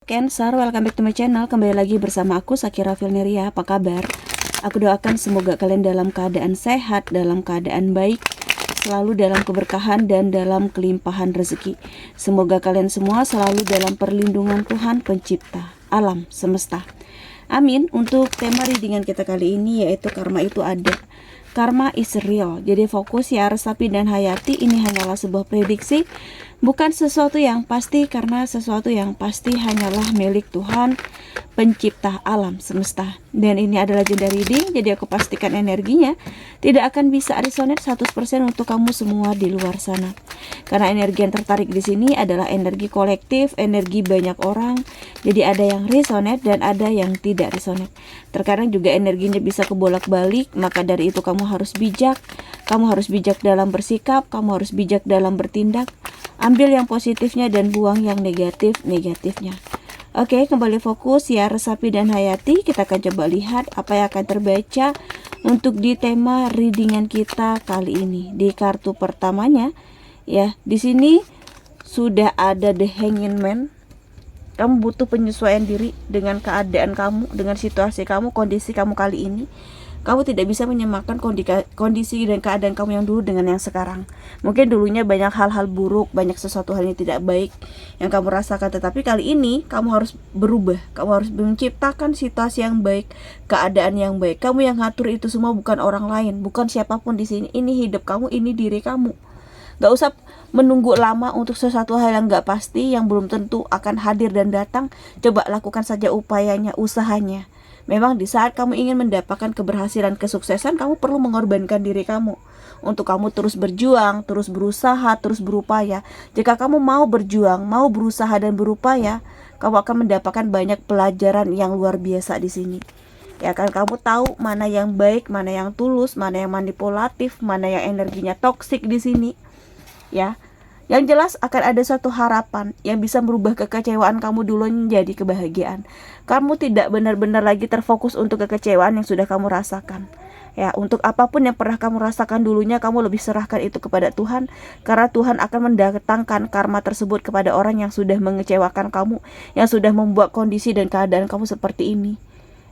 Cancer, welcome back to my channel. Kembali lagi bersama aku, Sakira Vilneria. Apa kabar? Aku doakan semoga kalian dalam keadaan sehat, dalam keadaan baik, selalu dalam keberkahan dan dalam kelimpahan rezeki. Semoga kalian semua selalu dalam perlindungan Tuhan Pencipta alam semesta. Amin. Untuk tema readingan kita kali ini yaitu karma itu ada. Karma is real. Jadi fokus ya Resapi dan Hayati, ini hanyalah sebuah prediksi, bukan sesuatu yang pasti, karena sesuatu yang pasti hanyalah milik Tuhan Pencipta alam semesta. Dan ini adalah jeda reading, jadi aku pastikan energinya tidak akan bisa resonate 100% untuk kamu semua di luar sana. Karena energi yang tertarik di sini adalah energi kolektif, energi banyak orang. Jadi ada yang resonate dan ada yang tidak resonate. Terkadang juga energinya bisa kebolak-balik, maka dari itu kamu harus bijak. Kamu harus bijak dalam bersikap, kamu harus bijak dalam bertindak. Ambil yang positifnya dan buang yang negatifnya. Oke, kembali fokus ya Resapi dan Hayati. Kita akan coba lihat apa yang akan terbaca untuk di tema readingan kita kali ini. Di kartu pertamanya ya, di sini sudah ada The Hanging Man. Kamu butuh penyesuaian diri dengan keadaan kamu, dengan situasi kamu, kondisi kamu kali ini. Kamu tidak bisa menyamakan kondisi dan keadaan kamu yang dulu dengan yang sekarang. Mungkin dulunya banyak hal-hal buruk, banyak sesuatu hal yang tidak baik yang kamu rasakan, tetapi kali ini kamu harus berubah. Kamu harus menciptakan situasi yang baik, keadaan yang baik. Kamu yang ngatur itu semua, bukan orang lain, bukan siapapun di sini. Ini hidup kamu, ini diri kamu. Gak usah menunggu lama untuk sesuatu hal yang gak pasti, yang belum tentu akan hadir dan datang. Coba lakukan saja upayanya, usahanya. Memang di saat kamu ingin mendapatkan keberhasilan, kesuksesan, kamu perlu mengorbankan diri kamu. Untuk kamu terus berjuang, terus berusaha, terus berupaya. Jika kamu mau berjuang, mau berusaha dan berupaya, kamu akan mendapatkan banyak pelajaran yang luar biasa di sini. Ya kan, kamu tahu mana yang baik, mana yang tulus, mana yang manipulatif, mana yang energinya toksik di sini. Ya, yang jelas akan ada suatu harapan yang bisa merubah kekecewaan kamu dulu menjadi kebahagiaan. Kamu tidak benar-benar lagi terfokus untuk kekecewaan yang sudah kamu rasakan. Ya, untuk apapun yang pernah kamu rasakan dulunya, kamu lebih serahkan itu kepada Tuhan, karena Tuhan akan mendatangkan karma tersebut kepada orang yang sudah mengecewakan kamu, yang sudah membuat kondisi dan keadaan kamu seperti ini.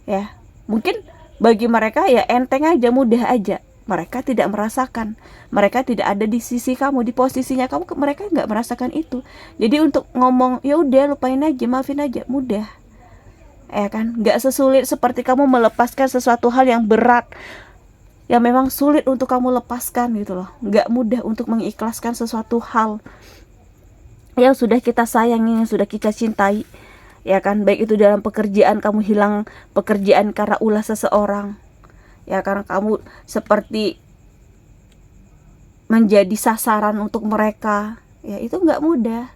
Ya, mungkin bagi mereka ya enteng aja, mudah aja. Mereka tidak merasakan, mereka tidak ada di sisi kamu, di posisinya kamu, mereka nggak merasakan itu. Jadi untuk ngomong ya udah lupain aja, maafin aja, mudah. Ya kan, nggak sesulit seperti kamu melepaskan sesuatu hal yang berat, yang memang sulit untuk kamu lepaskan gitu loh. Nggak mudah untuk mengikhlaskan sesuatu hal yang sudah kita sayangi, yang sudah kita cintai. Ya kan, baik itu dalam pekerjaan, kamu hilang pekerjaan karena ulah seseorang. Ya, karena kamu seperti menjadi sasaran untuk mereka. Ya, itu nggak mudah.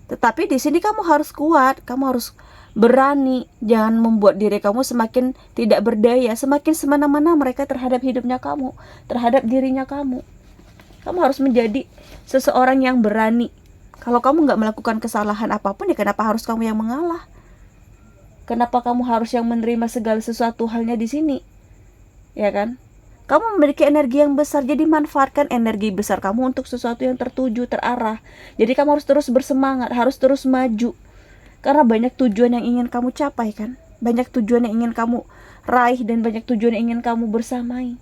Tetapi di sini kamu harus kuat, kamu harus berani. Jangan membuat diri kamu semakin tidak berdaya, semakin semena-mena mereka terhadap hidupnya kamu, terhadap dirinya kamu. Kamu harus menjadi seseorang yang berani. Kalau kamu nggak melakukan kesalahan apapun, ya kenapa harus kamu yang mengalah? Kenapa kamu harus yang menerima segala sesuatu halnya di sini? Ya kan? Kamu memiliki energi yang besar, jadi manfaatkan energi besar kamu untuk sesuatu yang tertuju, terarah. Jadi kamu harus terus bersemangat, harus terus maju. Karena banyak tujuan yang ingin kamu capai kan? Banyak tujuan yang ingin kamu raih dan banyak tujuan yang ingin kamu bersamai.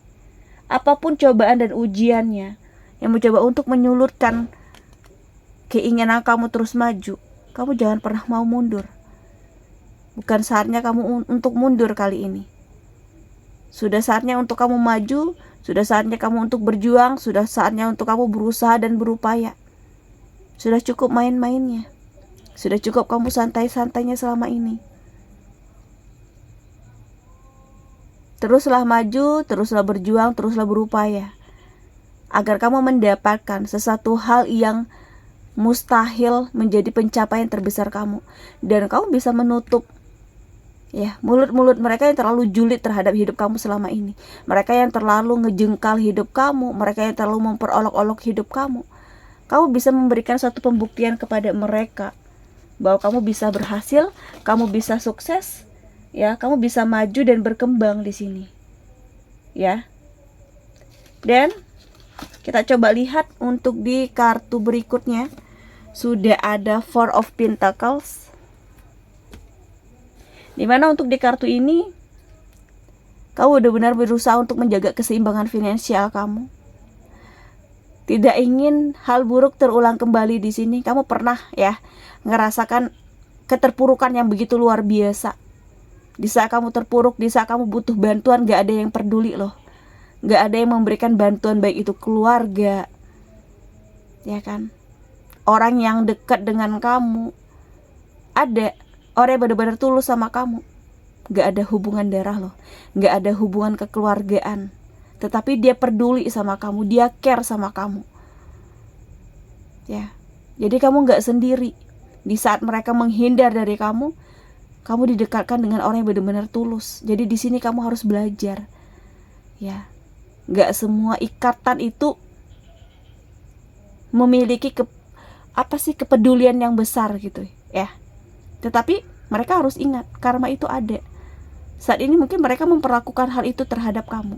Apapun cobaan dan ujiannya yang mencoba untuk menyulutkan keinginan kamu terus maju, kamu jangan pernah mau mundur. Bukan saatnya kamu untuk mundur kali ini. Sudah saatnya untuk kamu maju, sudah saatnya kamu untuk berjuang, sudah saatnya untuk kamu berusaha dan berupaya. Sudah cukup main-mainnya. Sudah cukup kamu santai-santainya selama ini. Teruslah maju, teruslah berjuang, teruslah berupaya. Agar kamu mendapatkan sesuatu hal yang mustahil menjadi pencapaian terbesar kamu. Dan kamu bisa menutup ya mulut-mulut mereka yang terlalu julid terhadap hidup kamu selama ini. Mereka yang terlalu ngejengkal hidup kamu, mereka yang terlalu memperolok-olok hidup kamu. Kamu bisa memberikan suatu pembuktian kepada mereka bahwa kamu bisa berhasil, kamu bisa sukses, ya, kamu bisa maju dan berkembang di sini. Ya. Dan kita coba lihat untuk di kartu berikutnya. Sudah ada Four of Pentacles. Dimana untuk di kartu ini kamu benar-benar berusaha untuk menjaga keseimbangan finansial kamu. Tidak ingin hal buruk terulang kembali di sini. Kamu pernah ya ngerasakan keterpurukan yang begitu luar biasa. Di saat kamu terpuruk, di saat kamu butuh bantuan, gak ada yang peduli loh. Gak ada yang memberikan bantuan, baik itu keluarga, ya kan, orang yang dekat dengan kamu. Ada orang yang benar-benar tulus sama kamu. Gak ada hubungan darah loh, gak ada hubungan kekeluargaan, tetapi dia peduli sama kamu, dia care sama kamu. Ya, jadi kamu gak sendiri. Di saat mereka menghindar dari kamu didekatkan dengan orang yang benar-benar tulus. Jadi di sini kamu harus belajar. Ya, gak semua ikatan itu memiliki kepedulian yang besar gitu ya. Tetapi mereka harus ingat, karma itu ada. Saat ini mungkin mereka memperlakukan hal itu terhadap kamu.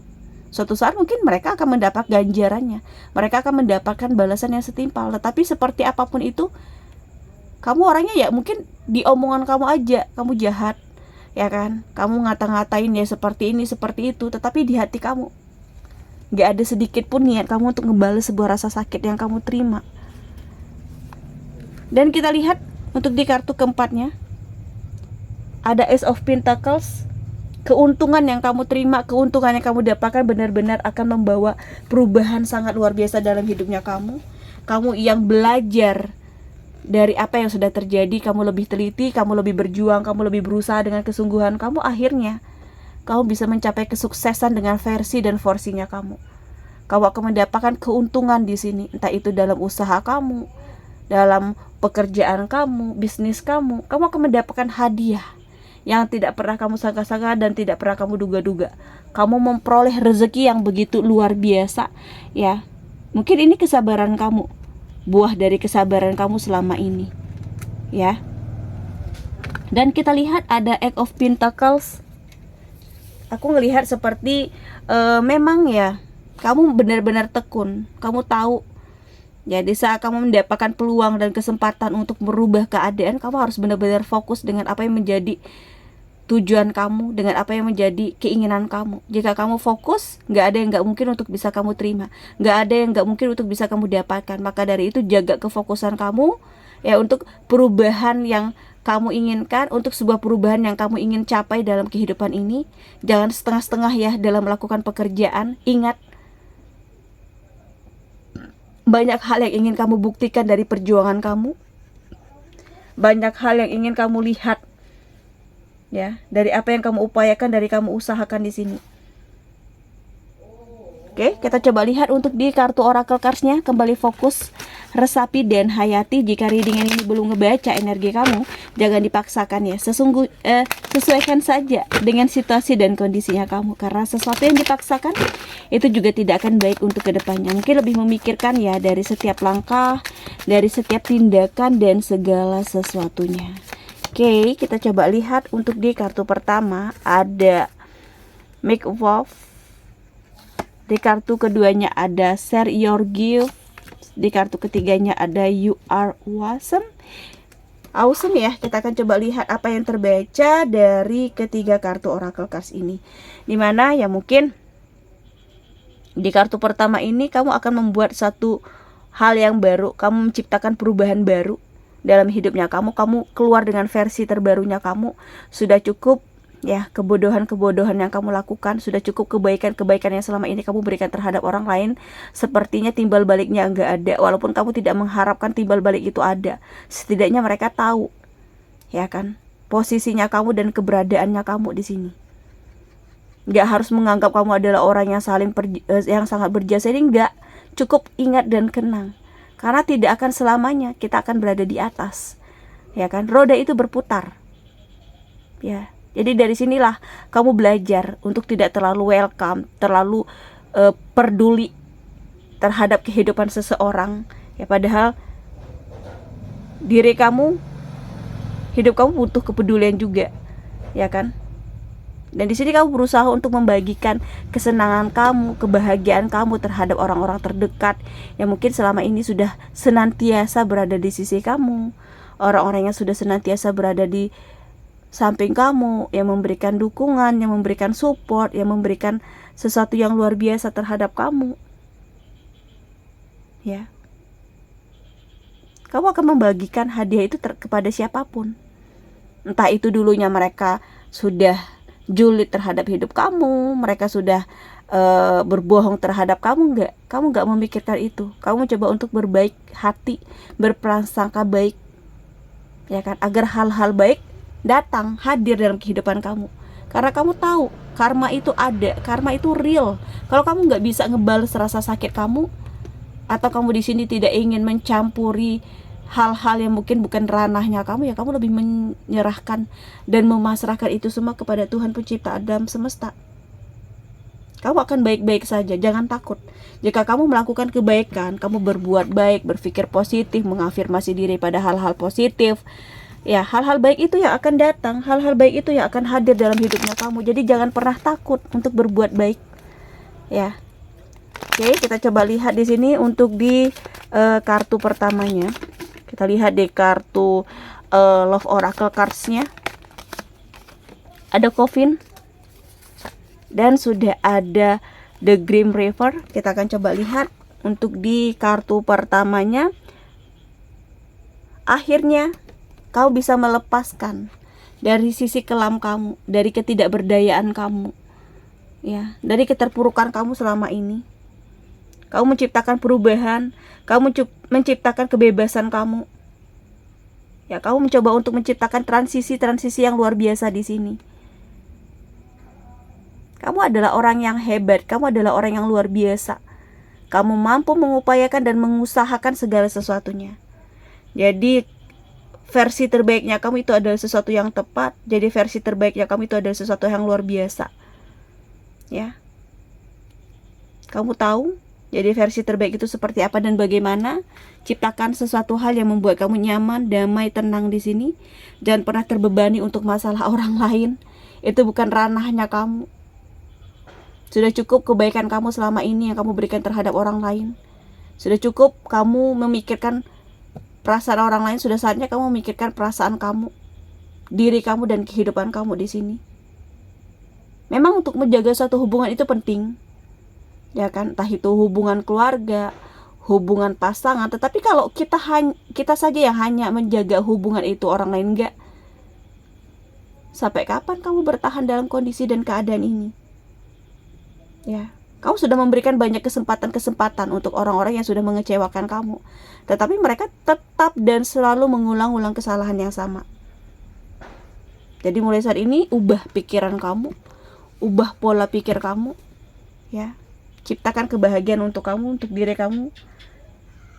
Suatu saat mungkin mereka akan mendapat ganjarannya. Mereka akan mendapatkan balasan yang setimpal. Tetapi seperti apapun itu, kamu orangnya ya mungkin di omongan kamu aja kamu jahat, ya kan. Kamu ngata-ngatain ya seperti ini, seperti itu. Tetapi di hati kamu gak ada sedikit pun niat kamu untuk ngebales sebuah rasa sakit yang kamu terima. Dan kita lihat untuk di kartu keempatnya, ada Ace of Pentacles. Keuntungan yang kamu terima, keuntungan yang kamu dapatkan benar-benar akan membawa perubahan sangat luar biasa dalam hidupnya kamu. Kamu yang belajar dari apa yang sudah terjadi, kamu lebih teliti, kamu lebih berjuang, kamu lebih berusaha dengan kesungguhan kamu, akhirnya kamu bisa mencapai kesuksesan dengan versi dan porsinya kamu. Kamu akan mendapatkan keuntungan di sini, entah itu dalam usaha kamu, dalam pekerjaan kamu, bisnis kamu. Kamu akan mendapatkan hadiah yang tidak pernah kamu sangka-sangka dan tidak pernah kamu duga-duga. Kamu memperoleh rezeki yang begitu luar biasa, ya. Mungkin ini kesabaran kamu, buah dari kesabaran kamu selama ini, ya. Dan kita lihat ada Eight of Pentacles. Aku ngelihat seperti memang ya, kamu benar-benar tekun. Kamu tahu ya, di saat kamu mendapatkan peluang dan kesempatan untuk merubah keadaan, kamu harus benar-benar fokus dengan apa yang menjadi tujuan kamu, dengan apa yang menjadi keinginan kamu. Jika kamu fokus, gak ada yang gak mungkin untuk bisa kamu terima, gak ada yang gak mungkin untuk bisa kamu dapatkan. Maka dari itu jaga kefokusan kamu ya, untuk perubahan yang kamu inginkan, untuk sebuah perubahan yang kamu ingin capai dalam kehidupan ini. Jangan setengah-setengah ya dalam melakukan pekerjaan. Ingat, banyak hal yang ingin kamu buktikan dari perjuangan kamu. Banyak hal yang ingin kamu lihat ya, dari apa yang kamu upayakan, dari kamu usahakan di sini. Oke, kita coba lihat untuk di kartu oracle cards-nya. Kembali fokus, resapi dan hayati. Jika readingan ini belum ngebaca energi kamu, jangan dipaksakan ya. Sesuaikan saja dengan situasi dan kondisinya kamu, karena sesuatu yang dipaksakan itu juga tidak akan baik untuk kedepannya. Mungkin lebih memikirkan ya dari setiap langkah, dari setiap tindakan dan segala sesuatunya. Oke, kita coba lihat untuk di kartu pertama ada Make a Wolf. Di kartu keduanya ada Share Your Gift. Di kartu ketiganya ada You Are Awesome. Awesome ya. Kita akan coba lihat apa yang terbaca dari ketiga kartu oracle cards ini. Dimana ya mungkin di kartu pertama ini kamu akan membuat satu hal yang baru. Kamu menciptakan perubahan baru dalam hidupnya kamu. Kamu keluar dengan versi terbarunya kamu. Sudah cukup ya kebodohan-kebodohan yang kamu lakukan. Sudah cukup kebaikan-kebaikan yang selama ini kamu berikan terhadap orang lain. Sepertinya timbal baliknya enggak ada. Walaupun kamu tidak mengharapkan timbal balik itu ada, setidaknya mereka tahu ya kan, posisinya kamu dan keberadaannya kamu di sini. Enggak harus menganggap kamu adalah orang yang yang sangat berjasa. Ini enggak. Cukup ingat dan kenang, karena tidak akan selamanya kita akan berada di atas, ya kan? Roda itu berputar, ya. Jadi dari sinilah kamu belajar untuk tidak terlalu welcome, terlalu peduli terhadap kehidupan seseorang, ya. Padahal diri kamu, hidup kamu butuh kepedulian juga, ya kan? Dan di sini kamu berusaha untuk membagikan kesenangan kamu, kebahagiaan kamu terhadap orang-orang terdekat yang mungkin selama ini sudah senantiasa berada di sisi kamu, orang-orang yang sudah senantiasa berada di samping kamu, yang memberikan dukungan, yang memberikan support, yang memberikan sesuatu yang luar biasa terhadap kamu. Ya. Kamu akan membagikan hadiah itu kepada siapapun. Entah itu dulunya mereka sudah julid terhadap hidup kamu, mereka sudah berbohong terhadap kamu nggak memikirkan itu. Kamu coba untuk berbaik hati, berprasangka baik, ya kan, agar hal-hal baik datang hadir dalam kehidupan kamu. Karena kamu tahu karma itu ada, karma itu real. Kalau kamu nggak bisa ngebales rasa sakit kamu, atau kamu di sini tidak ingin mencampuri hal-hal yang mungkin bukan ranahnya kamu, ya kamu lebih menyerahkan dan memasrahkan itu semua kepada Tuhan pencipta alam semesta. Kamu akan baik-baik saja, jangan takut. Jika kamu melakukan kebaikan, kamu berbuat baik, berpikir positif, mengafirmasi diri pada hal-hal positif, ya hal-hal baik itu yang akan datang, hal-hal baik itu yang akan hadir dalam hidupnya kamu. Jadi jangan pernah takut untuk berbuat baik, ya. Oke, kita coba lihat di sini untuk di kartu pertamanya. Kita lihat di kartu Love Oracle Cards-nya. Ada Coffin dan sudah ada The Grim River. Kita akan coba lihat untuk di kartu pertamanya. Akhirnya kau bisa melepaskan dari sisi kelam kamu, dari ketidakberdayaan kamu, ya, dari keterpurukan kamu selama ini. Kamu menciptakan perubahan, kamu menciptakan kebebasan kamu. Ya, kamu mencoba untuk menciptakan transisi yang luar biasa di sini. Kamu adalah orang yang hebat, kamu adalah orang yang luar biasa. Kamu mampu mengupayakan dan mengusahakan segala sesuatunya. Jadi versi terbaiknya kamu itu adalah sesuatu yang tepat. Jadi versi terbaiknya kamu itu adalah sesuatu yang luar biasa. Ya. Kamu tahu jadi versi terbaik itu seperti apa dan bagaimana. Ciptakan sesuatu hal yang membuat kamu nyaman, damai, tenang di sini. Jangan pernah terbebani untuk masalah orang lain. Itu bukan ranahnya kamu. Sudah cukup kebaikan kamu selama ini yang kamu berikan terhadap orang lain. Sudah cukup kamu memikirkan perasaan orang lain. Sudah saatnya kamu memikirkan perasaan kamu, diri kamu dan kehidupan kamu di sini. Memang untuk menjaga suatu hubungan itu penting, ya kan? Entah itu hubungan keluarga, hubungan pasangan. Tetapi kalau kita saja yang hanya menjaga hubungan itu, orang lain enggak, sampai kapan kamu bertahan dalam kondisi dan keadaan ini? Ya, kamu sudah memberikan banyak kesempatan untuk orang-orang yang sudah mengecewakan kamu, tetapi mereka tetap dan selalu mengulang-ulang kesalahan yang sama. Jadi mulai saat ini ubah pikiran kamu, ubah pola pikir kamu, ya. Ciptakan kebahagiaan untuk kamu, untuk diri kamu.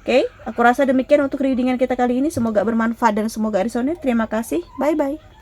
Oke, aku rasa demikian untuk readingan kita kali ini. Semoga bermanfaat dan semoga resonate. Terima kasih. Bye bye.